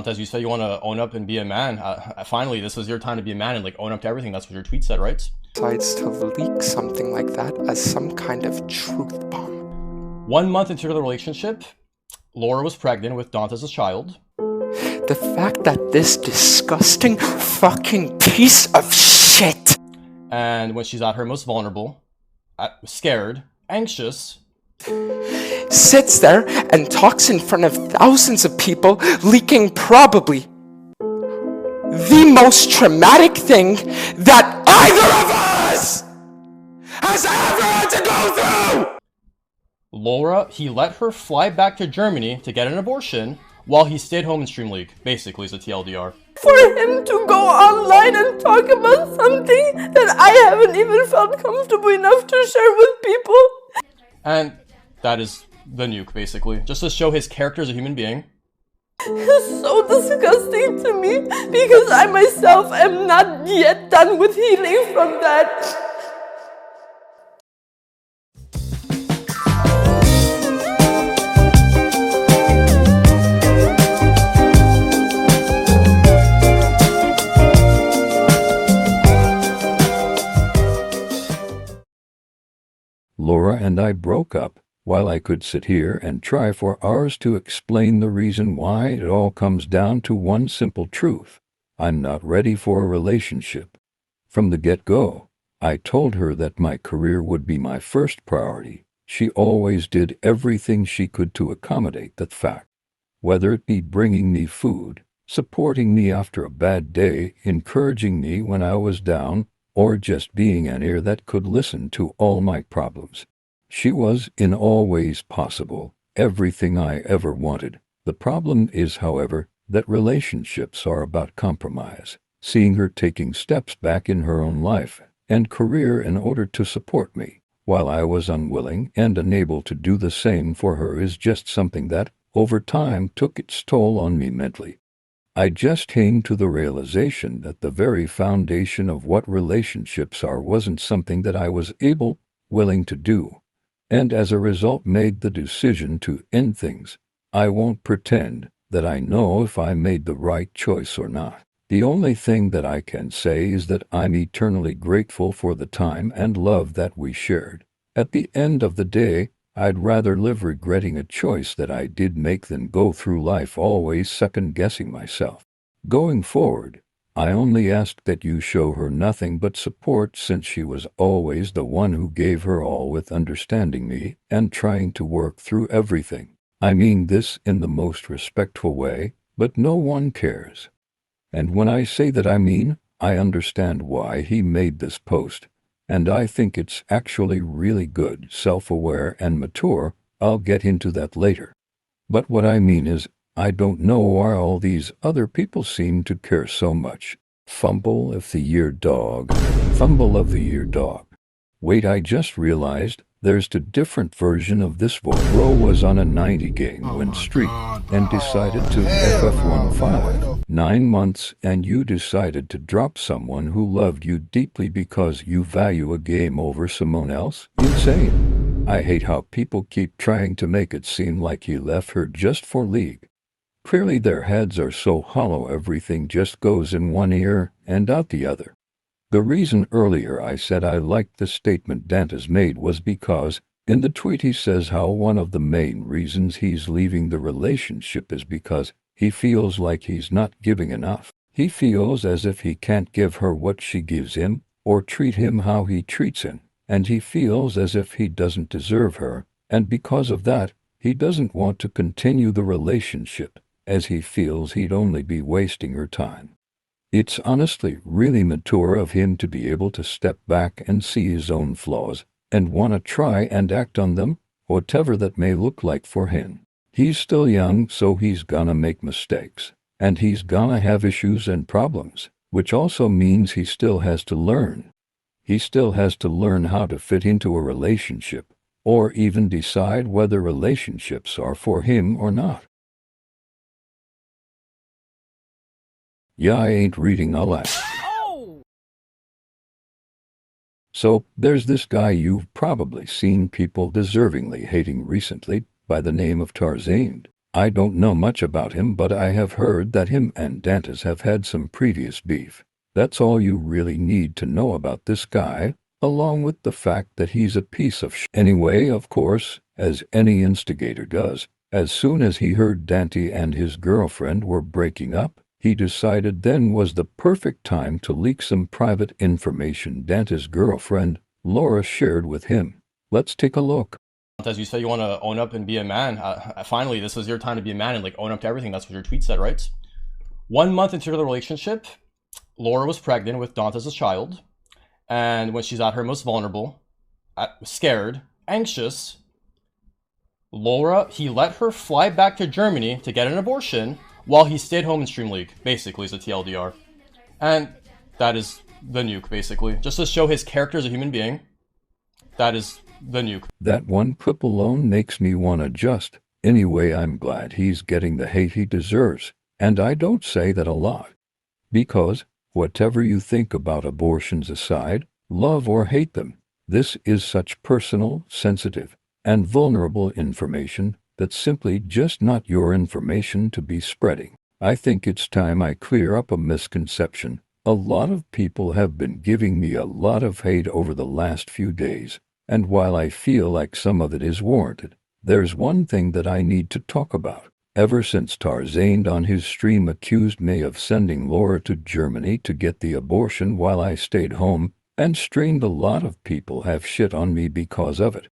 As you say, you want to own up and be a man. Finally, this is your time to be a man and like own up to everything. That's what your tweet said, right? Decides to leak something like that as some kind of truth bomb. 1 month into the relationship, Laura was pregnant with Dante's child. The fact that this disgusting fucking piece of shit, And when she's at her most vulnerable, scared, anxious, sits there and talks in front of thousands of people, leaking probably the most traumatic thing that either of us has ever had to go through! Laura, he let her fly back to Germany to get an abortion while he stayed home and stream League. Basically, is a TLDR. For him to go online and talk about something that I haven't even felt comfortable enough to share with people. And that is the nuke, basically. Just to show his character as a human being. It's so disgusting to me because I myself am not yet done with healing from that. Laura and I broke up. While I could sit here and try for hours to explain the reason why, it all comes down to one simple truth. I'm not ready for a relationship. From the get-go, I told her that my career would be my first priority. She always did everything she could to accommodate that fact. Whether it be bringing me food, supporting me after a bad day, encouraging me when I was down, or just being an ear that could listen to all my problems. She was, in all ways possible, everything I ever wanted. The problem is, however, that relationships are about compromise. Seeing her taking steps back in her own life and career in order to support me, while I was unwilling and unable to do the same for her, is just something that, over time, took its toll on me mentally. I just came to the realization that the very foundation of what relationships are wasn't something that I was willing to do, and as a result made the decision to end things. I won't pretend that I know if I made the right choice or not. The only thing that I can say is that I'm eternally grateful for the time and love that we shared. At the end of the day, I'd rather live regretting a choice that I did make than go through life always second-guessing myself. Going forward, I only ask that you show her nothing but support, since she was always the one who gave her all, with understanding me and trying to work through everything. I mean this in the most respectful way, but no one cares. And when I say that, I mean, I understand why he made this post. And I think it's actually really good, self-aware and mature. I'll get into that later. But what I mean is, I don't know why all these other people seem to care so much. Fumble of the year dog. Fumble of the year dog. Wait, I just realized there's a different version of this vote. Bro was on a 90-game win streak and decided to FF15. 9 months and you decided to drop someone who loved you deeply because you value a game over someone else? Insane. I hate how people keep trying to make it seem like he left her just for League. Clearly their heads are so hollow everything just goes in one ear and out the other. The reason earlier I said I liked the statement Dante's made was because, in the tweet he says how one of the main reasons he's leaving the relationship is because he feels like he's not giving enough. He feels as if he can't give her what she gives him, or treat him how he treats him, and he feels as if he doesn't deserve her, and because of that, he doesn't want to continue the relationship, as he feels he'd only be wasting her time. It's honestly really mature of him to be able to step back and see his own flaws, and want to try and act on them, whatever that may look like for him. He's still young, so he's gonna make mistakes, and he's gonna have issues and problems, which also means he still has to learn. He still has to learn how to fit into a relationship, or even decide whether relationships are for him or not. Yeah, I ain't reading all that. So, there's this guy you've probably seen people deservingly hating recently by the name of Tarzan. I don't know much about him, but I have heard that him and Dantes have had some previous beef. That's all you really need to know about this guy, along with the fact that he's a piece of Anyway, of course, as any instigator does, as soon as he heard Dante and his girlfriend were breaking up, he decided then was the perfect time to leak some private information Dante's girlfriend, Laura, shared with him. Let's take a look. As you say, you want to own up and be a man. Finally, this is your time to be a man and like own up to everything. That's what your tweet said, right? 1 month into the relationship, Laura was pregnant with Dante's child. And when she's at her most vulnerable, scared, anxious, he let her fly back to Germany to get an abortion while he stayed home in Stream League, basically, is a TLDR. And that is the nuke, basically. Just to show his character as a human being, that is the nuke. That one clip alone makes me want to just. Anyway, I'm glad he's getting the hate he deserves. And I don't say that a lot. Because, whatever you think about abortions aside, love or hate them, this is such personal, sensitive, and vulnerable information that's simply just not your information to be spreading. I think it's time I clear up a misconception. A lot of people have been giving me a lot of hate over the last few days, and while I feel like some of it is warranted, there's one thing that I need to talk about. Ever since Tarzaned on his stream accused me of sending Laura to Germany to get the abortion while I stayed home, and streamed, a lot of people have shit on me because of it.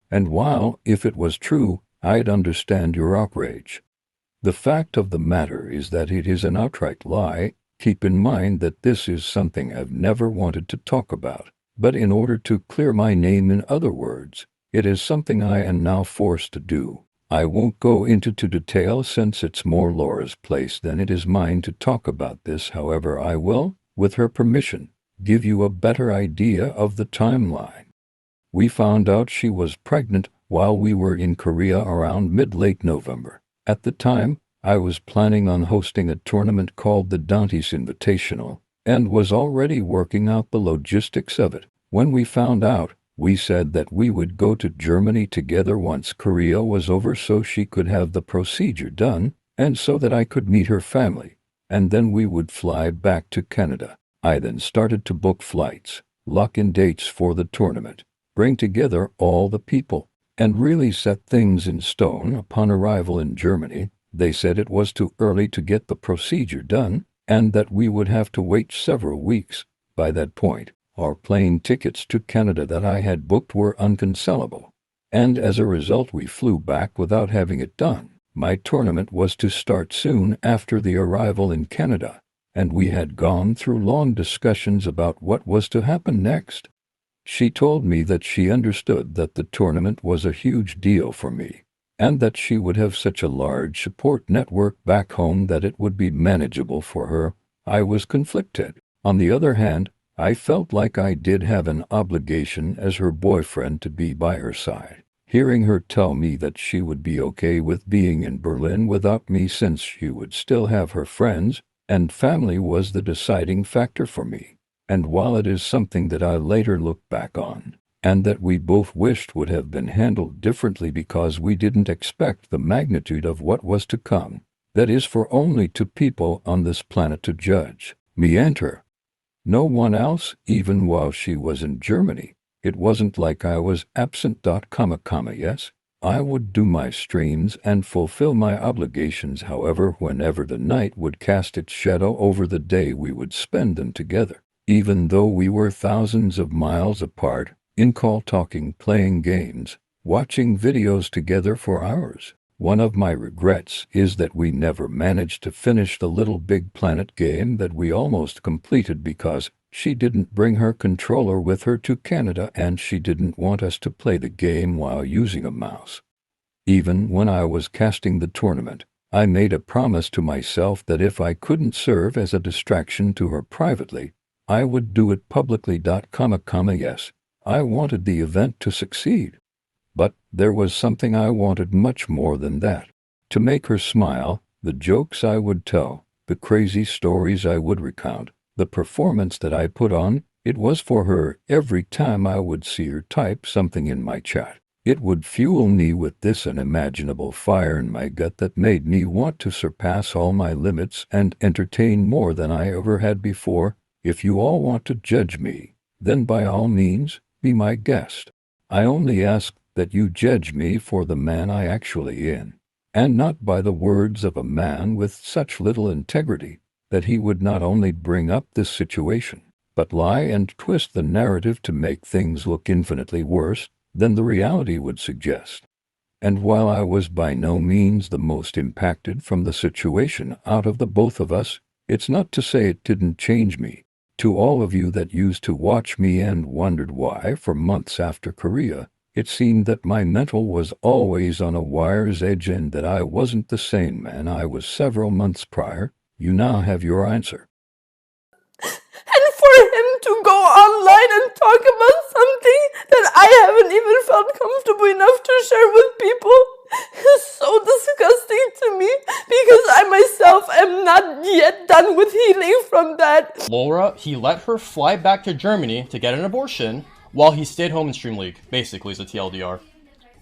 And while, if it was true, I'd understand your outrage, the fact of the matter is that it is an outright lie. Keep in mind that this is something I've never wanted to talk about, but in order to clear my name, in other words, it is something I am now forced to do. I won't go into detail since it's more Laura's place than it is mine to talk about this. However, I will, with her permission, give you a better idea of the timeline. We found out she was pregnant while we were in Korea around mid-late November. At the time, I was planning on hosting a tournament called the Dante's Invitational, and was already working out the logistics of it. When we found out, we said that we would go to Germany together once Korea was over so she could have the procedure done, and so that I could meet her family, and then we would fly back to Canada. I then started to book flights, lock in dates for the tournament, bring together all the people, and really set things in stone. Upon arrival in Germany, they said it was too early to get the procedure done, and that we would have to wait several weeks. By that point, our plane tickets to Canada that I had booked were uncancelable, and as a result we flew back without having it done. My tournament was to start soon after the arrival in Canada, and we had gone through long discussions about what was to happen next. She told me that she understood that the tournament was a huge deal for me, and that she would have such a large support network back home that it would be manageable for her. I was conflicted. On the other hand, I felt like I did have an obligation as her boyfriend to be by her side. Hearing her tell me that she would be okay with being in Berlin without me since she would still have her friends and family was the deciding factor for me. And while it is something that I later look back on, and that we both wished would have been handled differently because we didn't expect the magnitude of what was to come, that is for only two people on this planet to judge, me and her. No one else, even while she was in Germany. It wasn't like I was absent. Yes, I would do my streams and fulfill my obligations. However, whenever the night would cast its shadow over the day, we would spend them together. Even though we were thousands of miles apart, in call talking, playing games, watching videos together for hours. One of my regrets is that we never managed to finish the Little Big Planet game that we almost completed because she didn't bring her controller with her to Canada and she didn't want us to play the game while using a mouse. Even when I was casting the tournament, I made a promise to myself that if I couldn't serve as a distraction to her privately, I would do it publicly. Yes, I wanted the event to succeed. But there was something I wanted much more than that. To make her smile, the jokes I would tell, the crazy stories I would recount, the performance that I put on, it was for her. Every time I would see her type something in my chat, It would fuel me with this unimaginable fire in my gut that made me want to surpass all my limits and entertain more than I ever had before. If you all want to judge me, then by all means, be my guest. I only ask that you judge me for the man I actually am, and not by the words of a man with such little integrity that he would not only bring up this situation, but lie and twist the narrative to make things look infinitely worse than the reality would suggest. And while I was by no means the most impacted from the situation out of the both of us, it's not to say it didn't change me. To all of you that used to watch me and wondered why, for months after Korea, it seemed that my mental was always on a wire's edge and that I wasn't the same man I was several months prior, you now have your answer. And for him to go online and talk about something that I haven't even felt comfortable enough to share with people is so disgusting to me because I myself am not yet done with healing from that. Laura, he let her fly back to Germany to get an abortion while he stayed home in Stream League, basically, is a TLDR.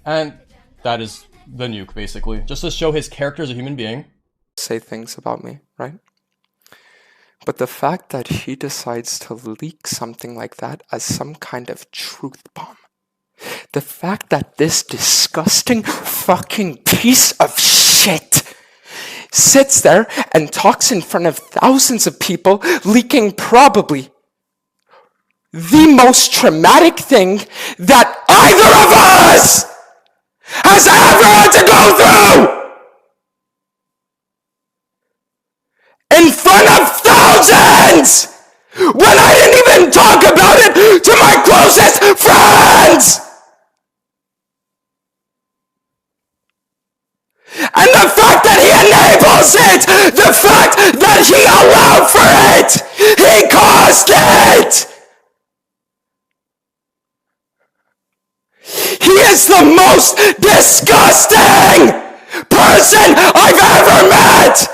And that is the nuke, basically. Just to show his character as a human being. Say things about me, right? But the fact that he decides to leak something like that as some kind of truth bomb, the fact that this disgusting fucking piece of shit sits there and talks in front of thousands of people, leaking probably the most traumatic thing that either of us has ever had to go through in front of thousands when I didn't even talk about it to my closest friends. And the fact that he enables it, the fact that he allowed for it, he caused it. He is the most disgusting person I've ever met.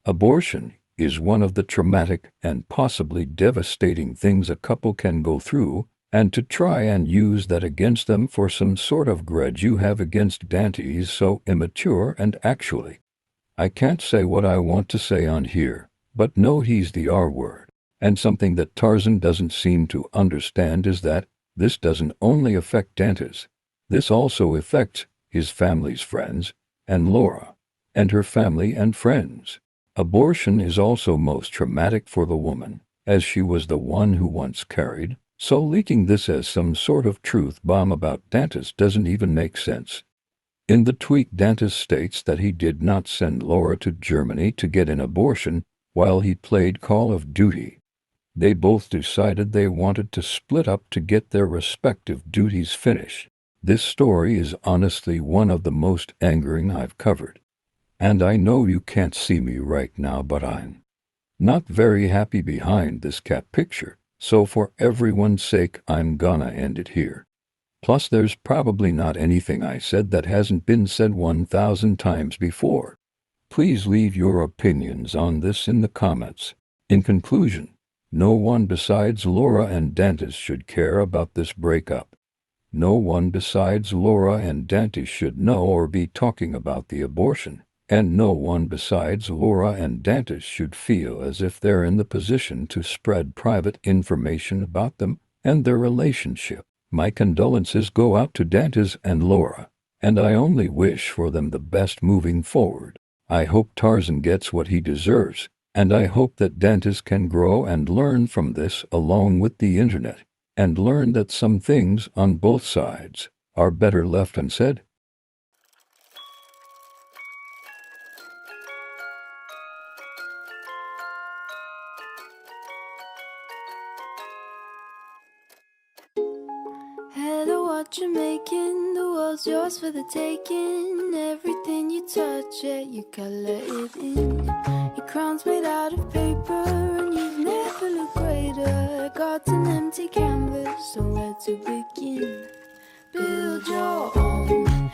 Abortion is one of the traumatic and possibly devastating things a couple can go through, and to try and use that against them for some sort of grudge you have against Dante is so immature. And actually, I can't say what I want to say on here, but no, he's the R word. And something that Tarzan doesn't seem to understand is that this doesn't only affect Dante's, this also affects his family's friends, and Laura, and her family and friends. Abortion is also most traumatic for the woman, as she was the one who once carried, so leaking this as some sort of truth bomb about Dante's doesn't even make sense. In the tweet, Dantes states that he did not send Laura to Germany to get an abortion while he played Call of Duty. They both decided they wanted to split up to get their respective duties finished. This story is honestly one of the most angering I've covered. And I know you can't see me right now, but I'm not very happy behind this cat picture, so for everyone's sake, I'm gonna end it here. Plus, there's probably not anything I said that hasn't been said 1,000 times before. Please leave your opinions on this in the comments. In conclusion, no one besides Laura and Dante should care about this breakup. No one besides Laura and Dante should know or be talking about the abortion. And no one besides Laura and Dante should feel as if they're in the position to spread private information about them and their relationship. My condolences go out to Dante and Laura, and I only wish for them the best moving forward. I hope Tarzan gets what he deserves, and I hope that Dante can grow and learn from this along with the internet, and learn that some things on both sides are better left unsaid. Hello, what you making? The world's yours for the taking. Everything you touch, yeah, you color it in. Your crown's made out of paper, and you've never looked greater. God's an empty canvas, so where to begin? Build your own